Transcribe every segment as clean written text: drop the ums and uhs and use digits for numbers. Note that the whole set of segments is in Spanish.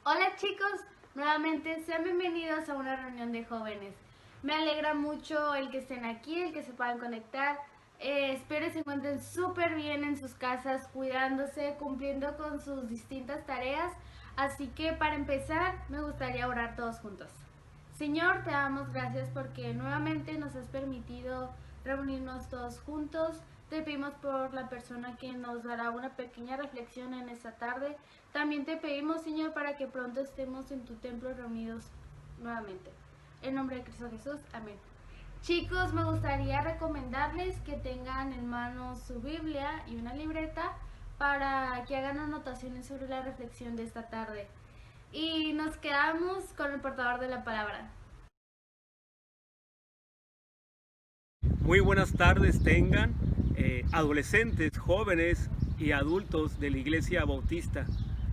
Hola chicos, nuevamente sean bienvenidos a una reunión de jóvenes. Me alegra mucho el que estén aquí, el que se puedan conectar. Espero que se encuentren súper bien en sus casas, cuidándose, cumpliendo con sus distintas tareas. Así que para empezar, me gustaría orar todos juntos. Señor, te damos gracias porque nuevamente nos has permitido reunirnos todos juntos. Te pedimos por la persona que nos dará una pequeña reflexión en esta tarde. También te pedimos, Señor, para que pronto estemos en tu templo reunidos nuevamente. En nombre de Cristo Jesús, amén. Chicos, me gustaría recomendarles que tengan en mano su Biblia y una libreta para que hagan anotaciones sobre la reflexión de esta tarde. Y nos quedamos con el portador de la palabra. Muy buenas tardes tengan adolescentes, jóvenes y adultos de la Iglesia Bautista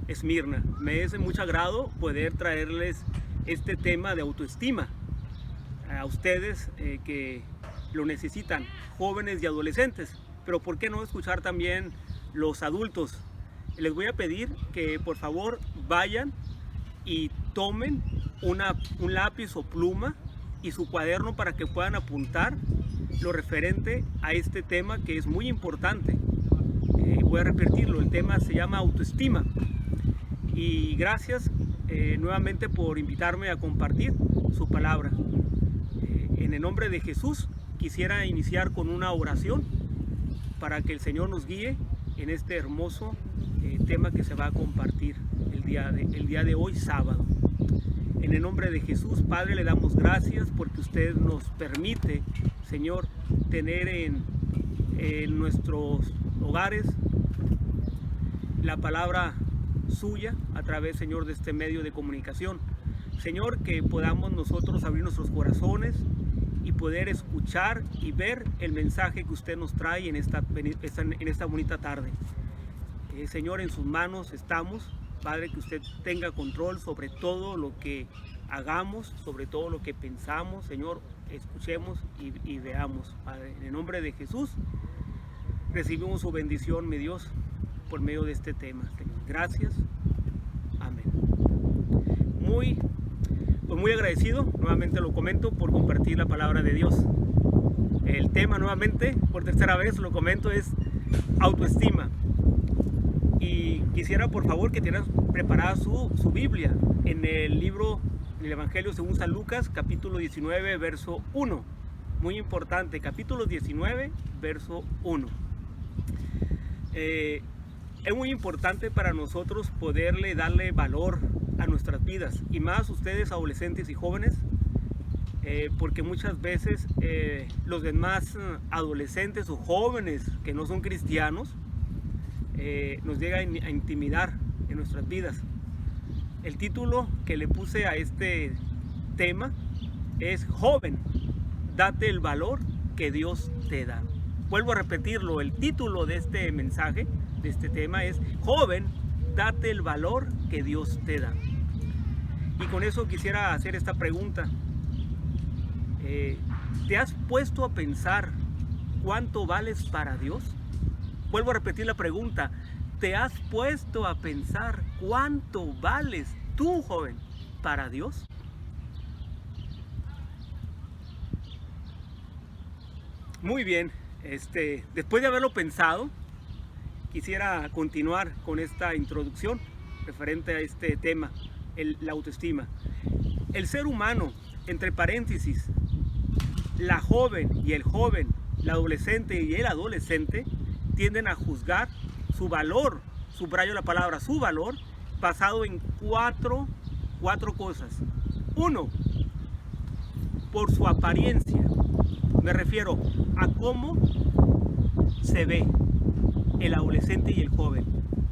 Esmirna. Me es de mucho agrado poder traerles este tema de autoestima a ustedes que lo necesitan, jóvenes y adolescentes. Pero ¿por qué no escuchar también los adultos? Les voy a pedir que por favor vayan y tomen un lápiz o pluma y su cuaderno para que puedan apuntar lo referente a este tema que es muy importante. Voy a repetirlo, el tema se llama autoestima. Y gracias nuevamente por invitarme a compartir su palabra. En el nombre de Jesús quisiera iniciar con una oración para que el Señor nos guíe en este hermoso tema que se va a compartir el día de hoy, sábado. En el nombre de Jesús, Padre, le damos gracias porque usted nos permite, Señor, tener en nuestros hogares la palabra suya a través, Señor, de este medio de comunicación. Señor, que podamos nosotros abrir nuestros corazones y poder escuchar y ver el mensaje que usted nos trae en esta bonita tarde. Señor, en sus manos estamos. Padre, que usted tenga control sobre todo lo que hagamos, sobre todo lo que pensamos. Señor, escuchemos y veamos. Padre, en el nombre de Jesús, recibimos su bendición, mi Dios, por medio de este tema. Señor, gracias. Amén. Muy agradecido, nuevamente lo comento, por compartir la palabra de Dios. El tema, nuevamente, por tercera vez lo comento, es autoestima. Y quisiera por favor que tengan preparada su Biblia en el libro del Evangelio según San Lucas, capítulo 19, verso 1. Muy importante, capítulo 19, verso 1. Es muy importante para nosotros poderle darle valor a nuestras vidas, y más ustedes adolescentes y jóvenes, porque muchas veces los demás adolescentes o jóvenes que no son cristianos nos llega a intimidar en nuestras vidas. El título que le puse a este tema es Joven, date el valor que Dios te da. Vuelvo a repetirlo, el título de este mensaje, de este tema es Joven, date el valor que Dios te da. Y con eso quisiera hacer esta pregunta. ¿Te has puesto a pensar cuánto vales para Dios? Vuelvo a repetir la pregunta. ¿Te has puesto a pensar cuánto vales tú, joven, para Dios? Muy bien, después de haberlo pensado, quisiera continuar con esta introducción referente a este tema, la autoestima. El ser humano, entre paréntesis, la joven y el joven, la adolescente y el adolescente, tienden a juzgar su valor, subrayo la palabra, su valor, basado en cuatro cosas. Uno, por su apariencia. Me refiero a cómo se ve el adolescente y el joven.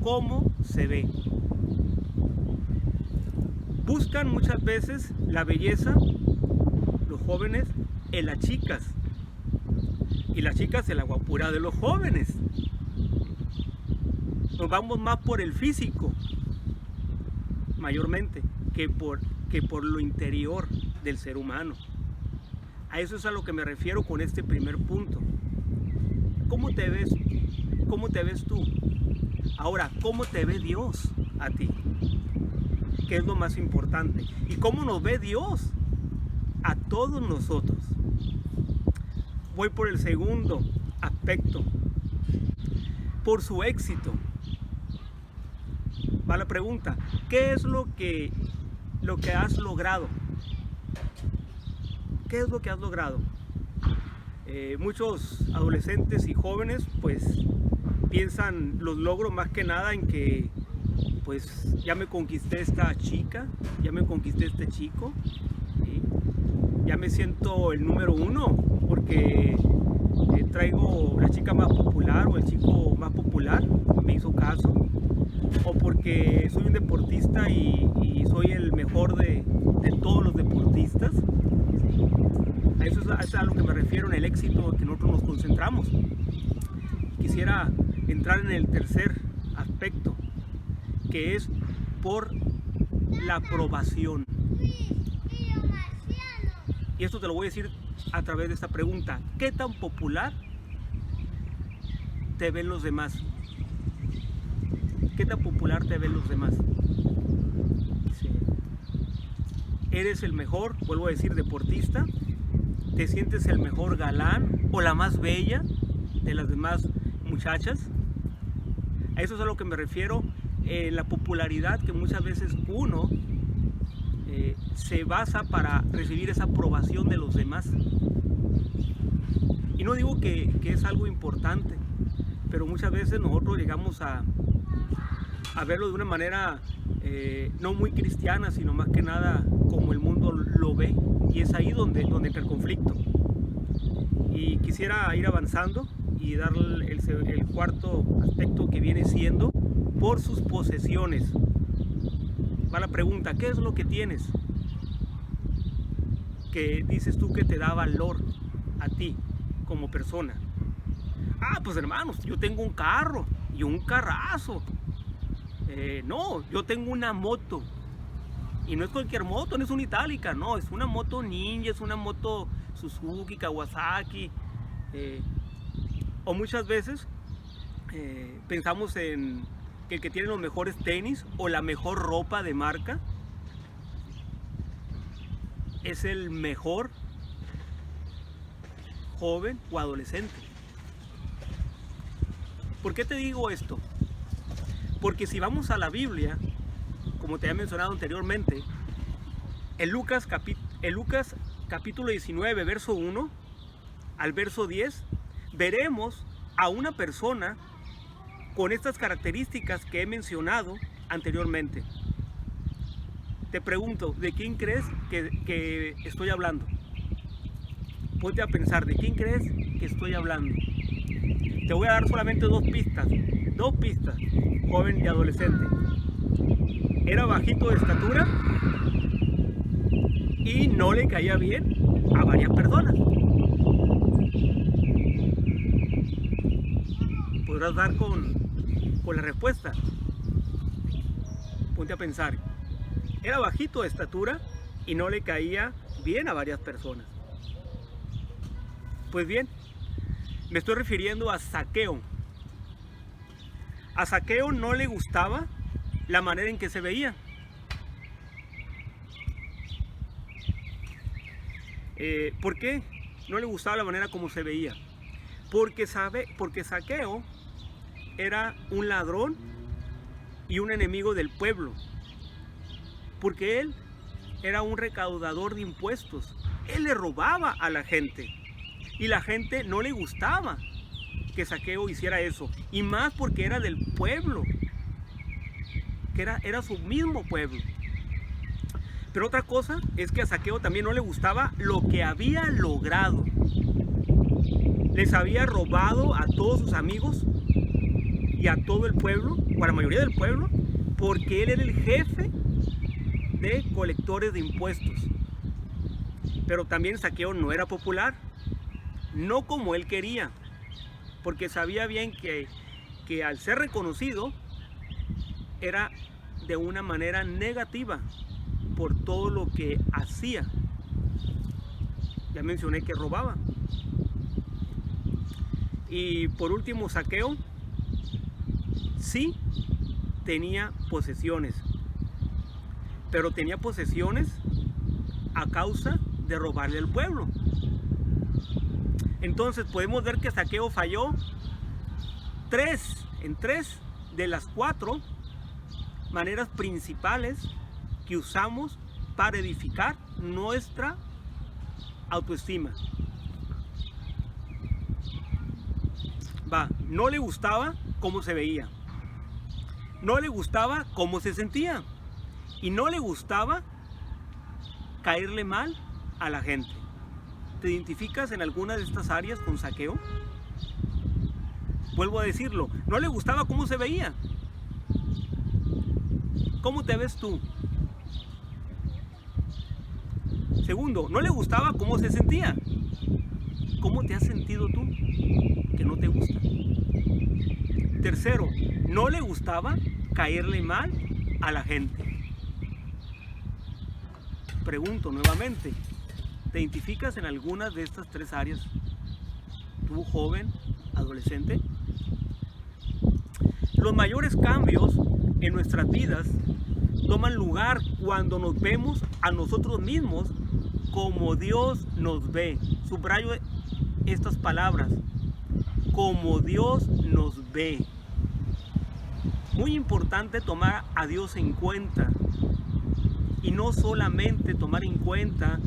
Cómo se ve. Buscan muchas veces la belleza, los jóvenes, en las chicas. Y las chicas en la guapura de los jóvenes. Nos vamos más por el físico, mayormente, que por lo interior del ser humano. A eso es a lo que me refiero con este primer punto. ¿Cómo te ves? ¿Cómo te ves tú? Ahora, ¿cómo te ve Dios a ti? que es lo más importante. ¿Y cómo nos ve Dios? A todos nosotros. Voy por el segundo aspecto. Por su éxito. Va la pregunta, ¿qué es lo que has logrado? ¿Qué es lo que has logrado? Muchos adolescentes y jóvenes pues piensan los logros más que nada en que pues ya me conquisté esta chica, ya me conquisté este chico, ¿sí? Ya me siento el número uno porque traigo la chica más popular o el chico más popular, me hizo caso, o porque soy un deportista y soy el mejor de todos los deportistas. Eso es a lo que me refiero en el éxito que nosotros nos concentramos. Quisiera entrar en el tercer aspecto, que es por la aprobación. Y esto te lo voy a decir a través de esta pregunta. ¿Qué tan popular te ven los demás? ¿Qué tan popular te ven los demás? Sí. ¿Eres el mejor, vuelvo a decir, deportista? ¿Te sientes el mejor galán o la más bella de las demás muchachas? A eso es a lo que me refiero, la popularidad que muchas veces uno se basa para recibir esa aprobación de los demás. Y no digo que es algo importante, pero muchas veces nosotros llegamos a verlo de una manera no muy cristiana, sino más que nada como el mundo lo ve, y es ahí donde entra el conflicto. Y quisiera ir avanzando y darle el cuarto aspecto, que viene siendo por sus posesiones. Va la pregunta, ¿qué es lo que tienes que dices tú que te da valor a ti como persona? Ah, pues hermanos, yo tengo un carro y un carrazo. No, yo tengo una moto. Y no es cualquier moto, no es una itálica, no, es una moto Ninja, es una moto Suzuki, Kawasaki. O muchas veces pensamos en que el que tiene los mejores tenis o la mejor ropa de marca es el mejor joven o adolescente. ¿Por qué te digo esto? Porque si vamos a la Biblia, como te había mencionado anteriormente, en Lucas capítulo 19, verso 1 al verso 10, veremos a una persona con estas características que he mencionado anteriormente. Te pregunto, ¿de quién crees que estoy hablando? Ponte a pensar, ¿de quién crees que estoy hablando? Te voy a dar solamente dos pistas, joven y adolescente. Era bajito de estatura y no le caía bien a varias personas. ¿Podrás dar con la respuesta? Ponte a pensar. Era bajito de estatura y no le caía bien a varias personas. Pues bien, me estoy refiriendo a Zaqueo. A Zaqueo no le gustaba la manera en que se veía. ¿Por qué no le gustaba la manera como se veía? Porque Zaqueo era un ladrón y un enemigo del pueblo. Porque él era un recaudador de impuestos. Él le robaba a la gente. Y la gente no le gustaba que Zaqueo hiciera eso. Y más porque era del pueblo. Que era su mismo pueblo. Pero otra cosa es que a Zaqueo también no le gustaba lo que había logrado. Les había robado a todos sus amigos y a todo el pueblo, o a la mayoría del pueblo, porque él era el jefe de colectores de impuestos. Pero también Zaqueo no era popular, no como él quería, porque sabía bien que al ser reconocido era de una manera negativa por todo lo que hacía. Ya mencioné que robaba. Y por último, Zaqueo sí tenía posesiones, pero tenía posesiones a causa de robarle al pueblo. Entonces podemos ver que Zaqueo falló en tres de las 4 maneras principales que usamos para edificar nuestra autoestima. No le gustaba cómo se veía, no le gustaba cómo se sentía y no le gustaba caerle mal a la gente. ¿Te identificas en alguna de estas áreas con Zaqueo? Vuelvo a decirlo, no le gustaba cómo se veía. ¿Cómo te ves tú? Segundo, no le gustaba cómo se sentía. ¿Cómo te has sentido tú que no te gusta? Tercero, no le gustaba caerle mal a la gente. Pregunto nuevamente, ¿te identificas en algunas de estas 3 áreas? ¿Tú, joven, adolescente? Los mayores cambios en nuestras vidas toman lugar cuando nos vemos a nosotros mismos como Dios nos ve. Subrayo estas palabras, como Dios nos ve. Muy importante tomar a Dios en cuenta y no solamente tomar en cuenta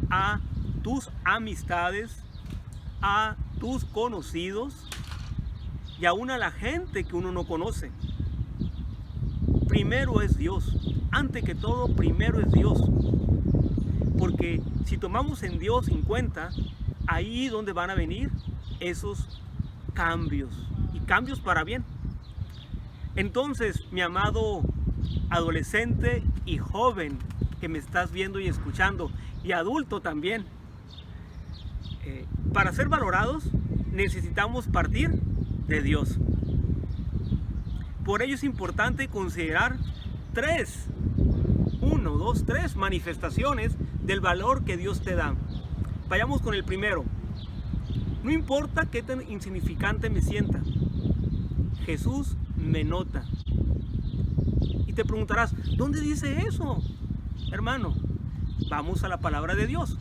a tus amistades, a tus conocidos y aún a la gente que uno no conoce. Primero es Dios, antes que todo primero es Dios, porque si tomamos en Dios en cuenta, ahí donde van a venir esos cambios, y cambios para bien. Entonces, mi amado adolescente y joven que me estás viendo y escuchando, y adulto también, para ser valorados necesitamos partir de Dios. Por ello es importante considerar 3 manifestaciones del valor que Dios te da. Vayamos con el primero. No importa qué tan insignificante me sienta, Jesús me nota. Y te preguntarás, ¿dónde dice eso? Hermano, vamos a la palabra de Dios.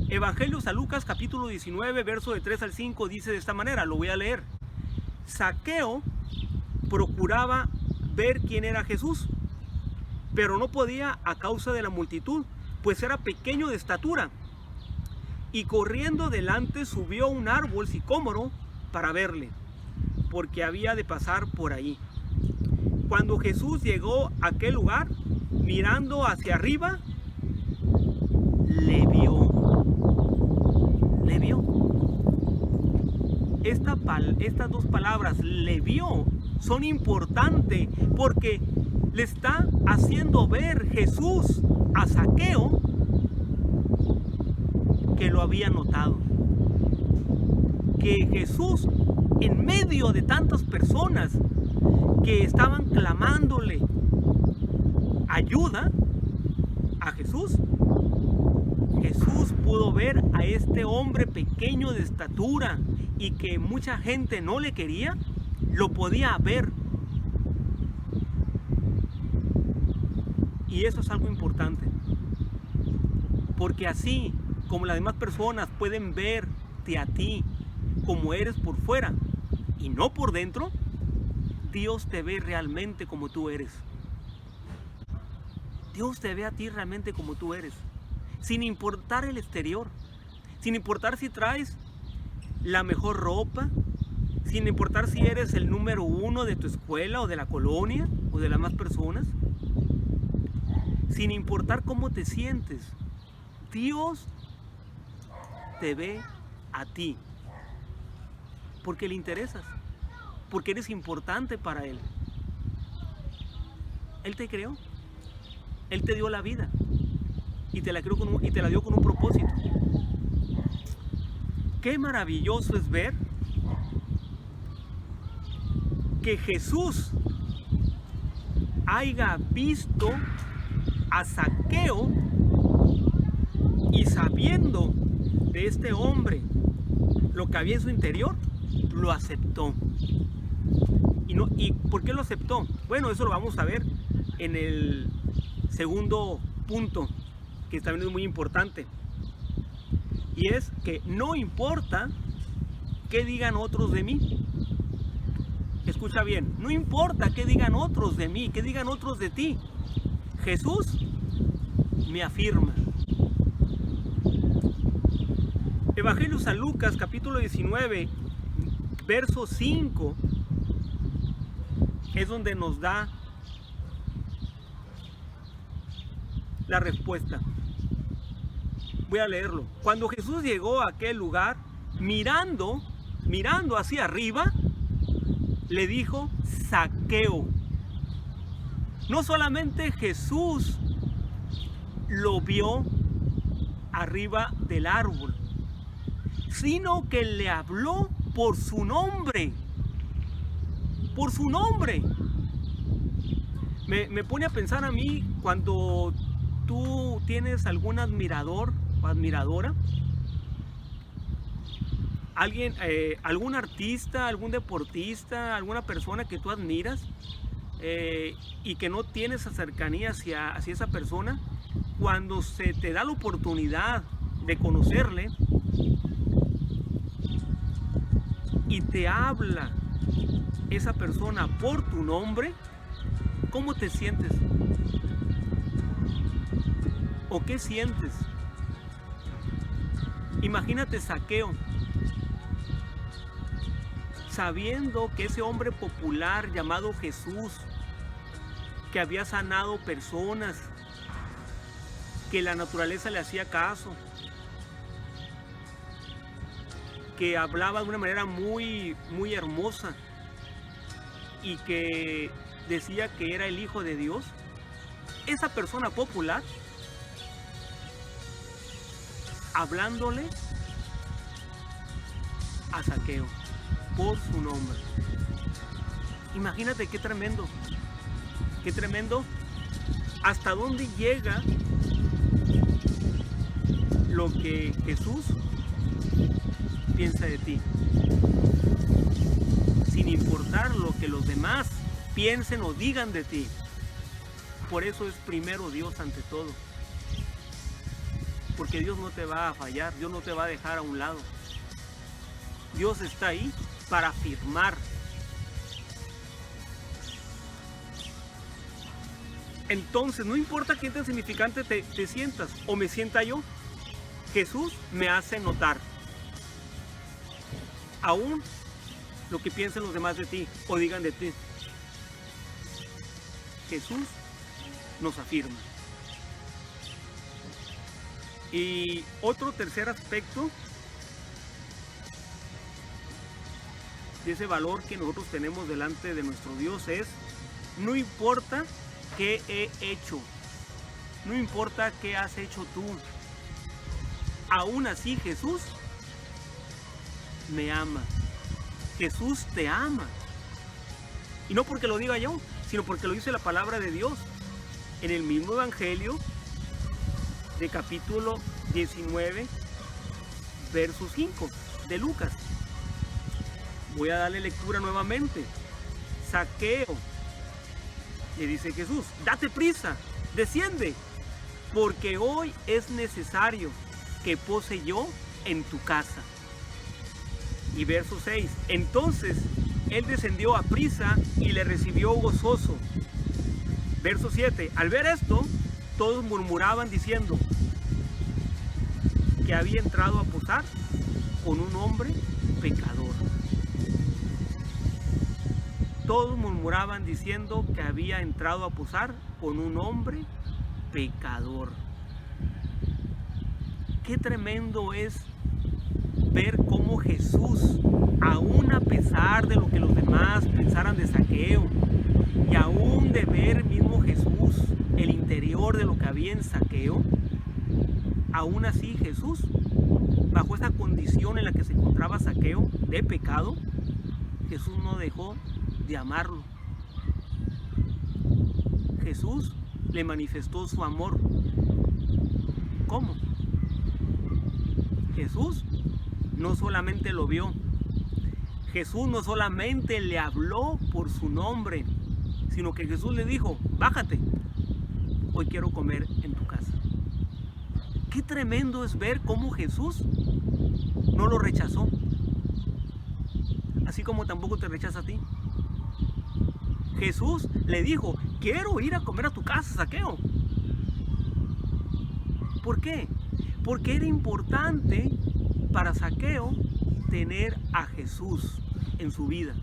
Evangelio San Lucas capítulo 19, verso de 3 al 5 dice de esta manera, lo voy a leer. Zaqueo procuraba ver quién era Jesús, pero no podía a causa de la multitud, pues era pequeño de estatura. Y corriendo delante subió a un árbol sicómoro para verle, porque había de pasar por ahí. Cuando Jesús llegó a aquel lugar, mirando hacia arriba, le vio. Le vio. Estas 2 palabras, le vio, son importantes porque le está haciendo ver Jesús a Zaqueo que lo había notado. Que Jesús, en medio de tantas personas que estaban clamándole ayuda a Jesús, Jesús pudo ver a este hombre pequeño de estatura y que mucha gente no le quería, lo podía ver. Y eso es algo importante, porque así como las demás personas pueden verte a ti como eres por fuera y no por dentro, Dios te ve realmente como tú eres. Dios te ve a ti realmente como tú eres, sin importar el exterior, sin importar si traes la mejor ropa, sin importar si eres el número 1 de tu escuela o de la colonia o de las más personas, sin importar cómo te sientes, Dios te ve a ti porque le interesas, porque eres importante para Él. Él te creó, Él te dio la vida y te la dio con un propósito. Qué maravilloso es ver que Jesús haya visto a Zaqueo y sabiendo de este hombre lo que había en su interior, lo aceptó. ¿Y por qué lo aceptó? Bueno, eso lo vamos a ver en el segundo punto, que también es muy importante, y es que no importa qué digan otros de mí. Escucha bien, no importa qué digan otros de mí, qué digan otros de ti. Jesús me afirma. Evangelio San Lucas, capítulo 19, verso 5, es donde nos da la respuesta. Voy a leerlo. Cuando Jesús llegó a aquel lugar, mirando hacia arriba, le dijo: Zaqueo. No solamente Jesús lo vio arriba del árbol, sino que le habló por su nombre. Por su nombre. Me pone a pensar a mí cuando tú tienes algún admirador o admiradora, alguien, algún artista, algún deportista, alguna persona que tú admiras y que no tienes cercanía hacia esa persona. Cuando se te da la oportunidad de conocerle y te habla esa persona por tu nombre, ¿cómo te sientes? ¿O qué sientes? Imagínate Zaqueo, sabiendo que ese hombre popular llamado Jesús, que había sanado personas, que la naturaleza le hacía caso, que hablaba de una manera muy hermosa y que decía que era el Hijo de Dios, esa persona popular hablándole a Zaqueo por su nombre. Imagínate qué tremendo, hasta dónde llega lo que Jesús piensa de ti, sin importar lo que los demás piensen o digan de ti. Por eso es primero Dios ante todo, porque Dios no te va a fallar, Dios no te va a dejar a un lado. Dios está ahí para afirmar. Entonces, no importa qué tan significante te sientas o me sienta yo, Jesús me hace notar. Aún lo que piensen los demás de ti o digan de ti, Jesús nos afirma. Y otro tercer aspecto de ese valor que nosotros tenemos delante de nuestro Dios es: no importa qué he hecho, no importa qué has hecho tú, aún así Jesús me ama. Jesús te ama. Y no porque lo diga yo, sino porque lo dice la palabra de Dios en el mismo Evangelio de capítulo 19, verso 5 de Lucas. Voy a darle lectura nuevamente. Zaqueo, le dice Jesús, date prisa, desciende, porque hoy es necesario que pose yo en tu casa. Y verso 6, entonces él descendió a prisa y le recibió gozoso. Verso 7, al ver esto, todos murmuraban diciendo que había entrado a posar con un hombre pecador. Todos murmuraban diciendo que había entrado a posar con un hombre pecador. Qué tremendo es ver cómo Jesús, aún a pesar de lo que los demás pensaran de Zaqueo, y aún de ver mismo Jesús el interior de lo que había en Zaqueo, aún así Jesús, bajo esa condición en la que se encontraba Zaqueo de pecado, Jesús no dejó de amarlo. Jesús le manifestó su amor. ¿Cómo? Jesús no solamente lo vio, Jesús no solamente le habló por su nombre, sino que Jesús le dijo, bájate, hoy quiero comer en tu casa. Qué tremendo es ver cómo Jesús no lo rechazó, así como tampoco te rechaza a ti. Jesús le dijo, quiero ir a comer a tu casa, Zaqueo. ¿Por qué? Porque era importante para Zaqueo tener a Jesús en su vida.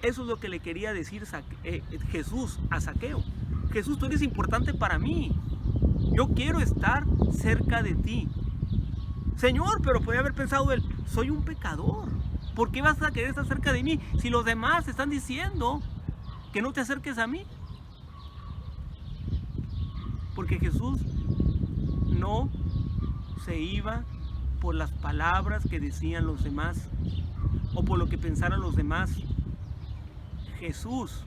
Eso es lo que le quería decir Jesús a Zaqueo. Jesús, tú eres importante para mí. Yo quiero estar cerca de ti. Señor, pero podría haber pensado él, soy un pecador. ¿Por qué vas a querer estar cerca de mí si los demás están diciendo que no te acerques a mí? Porque Jesús no se iba por las palabras que decían los demás o por lo que pensaran los demás. Jesús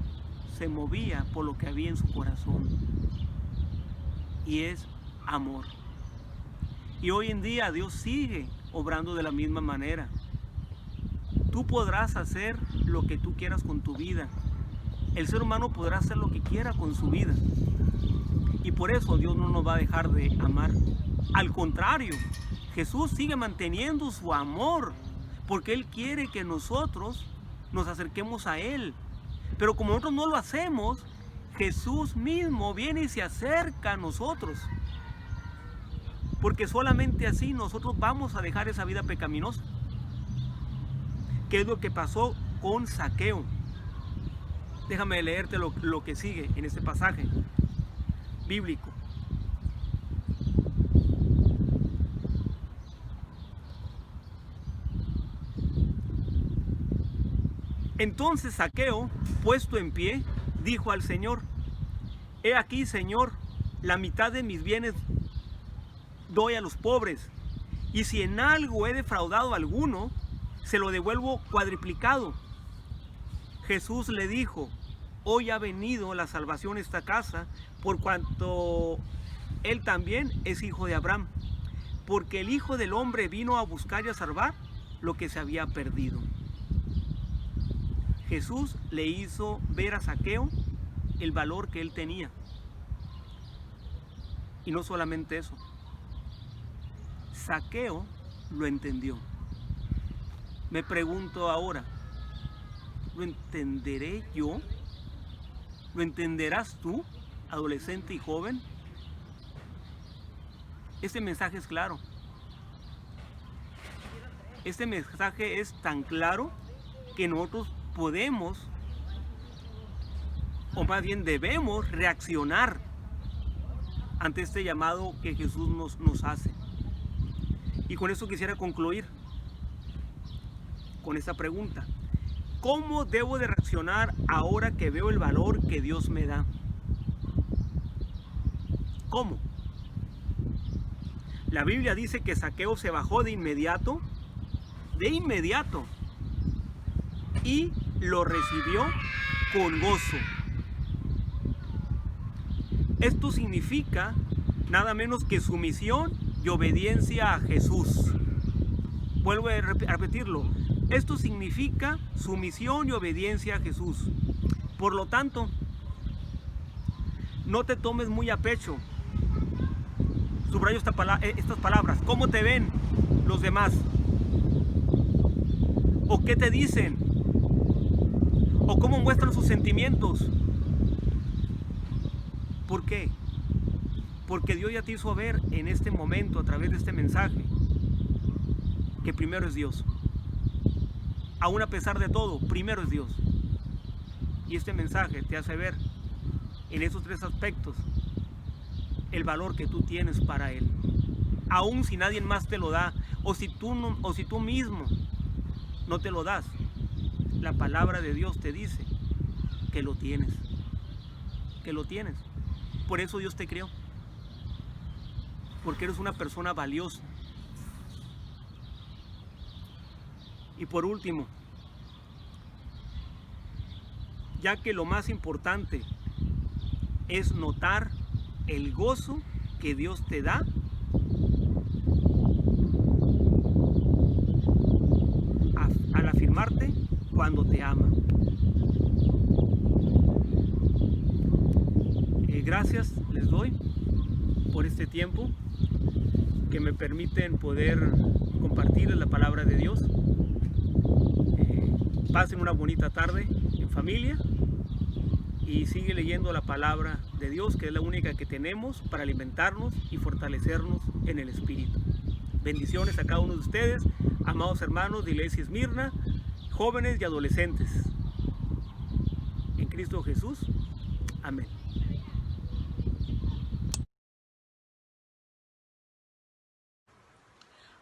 se movía por lo que había en su corazón, y es amor. Y hoy en día Dios sigue obrando de la misma manera. Tú podrás hacer lo que tú quieras con tu vida. El ser humano podrá hacer lo que quiera con su vida. Y por eso Dios no nos va a dejar de amar. Al contrario, Jesús sigue manteniendo su amor, porque Él quiere que nosotros nos acerquemos a Él. Pero como nosotros no lo hacemos, Jesús mismo viene y se acerca a nosotros. Porque solamente así nosotros vamos a dejar esa vida pecaminosa. ¿Qué es lo que pasó con Zaqueo? Déjame leerte lo que sigue en este pasaje bíblico. Entonces Zaqueo, puesto en pie, dijo al Señor, he aquí, Señor, la mitad de mis bienes doy a los pobres, y si en algo he defraudado a alguno, se lo devuelvo cuadriplicado. Jesús le dijo, hoy ha venido la salvación a esta casa, por cuanto él también es hijo de Abraham, porque el Hijo del Hombre vino a buscar y a salvar lo que se había perdido. Jesús le hizo ver a Zaqueo el valor que él tenía. Y no solamente eso, Zaqueo lo entendió. Me pregunto ahora, ¿lo entenderé yo? ¿Lo entenderás tú, adolescente y joven? Este mensaje es claro. Este mensaje es tan claro que nosotros podemos, o más bien debemos, reaccionar ante este llamado que Jesús nos hace. Y con eso quisiera concluir con esta pregunta. ¿Cómo debo de reaccionar ahora que veo el valor que Dios me da? ¿Cómo? La Biblia dice que Zaqueo se bajó de inmediato, y lo recibió con gozo. Esto significa nada menos que sumisión y obediencia a Jesús. Vuelvo a repetirlo. Esto significa sumisión y obediencia a Jesús. Por lo tanto, no te tomes muy a pecho. Subrayo estas palabras. ¿Cómo te ven los demás? ¿O qué te dicen? ¿O cómo muestran sus sentimientos? ¿Por qué? Porque Dios ya te hizo ver en este momento, a través de este mensaje, que primero es Dios. Aún a pesar de todo, primero es Dios. Y este mensaje te hace ver en esos tres aspectos el valor que tú tienes para Él. Aún si nadie más te lo da, o si tú mismo no te lo das, la palabra de Dios te dice que lo tienes. Que lo tienes. Por eso Dios te creó. Porque eres una persona valiosa. Y por último, ya que lo más importante es notar el gozo que Dios te da, al afirmarte cuando te ama. Gracias les doy por este tiempo que me permiten poder compartir la palabra de Dios. Pasen una bonita tarde en familia y sigue leyendo la palabra de Dios, que es la única que tenemos para alimentarnos y fortalecernos en el Espíritu. Bendiciones a cada uno de ustedes, amados hermanos de Iglesia Esmirna, jóvenes y adolescentes. En Cristo Jesús. Amén.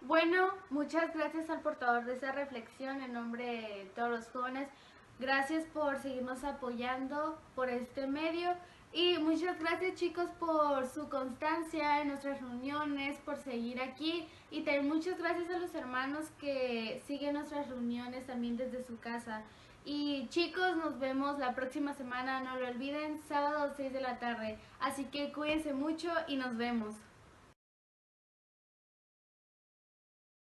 Bueno, muchas gracias al portador de esa reflexión en nombre de todos los jóvenes. Gracias por seguirnos apoyando por este medio y muchas gracias chicos por su constancia en nuestras reuniones, por seguir aquí y también muchas gracias a los hermanos que siguen nuestras reuniones también desde su casa. Y chicos, nos vemos la próxima semana, no lo olviden, sábado 6 de la tarde. Así que cuídense mucho y nos vemos.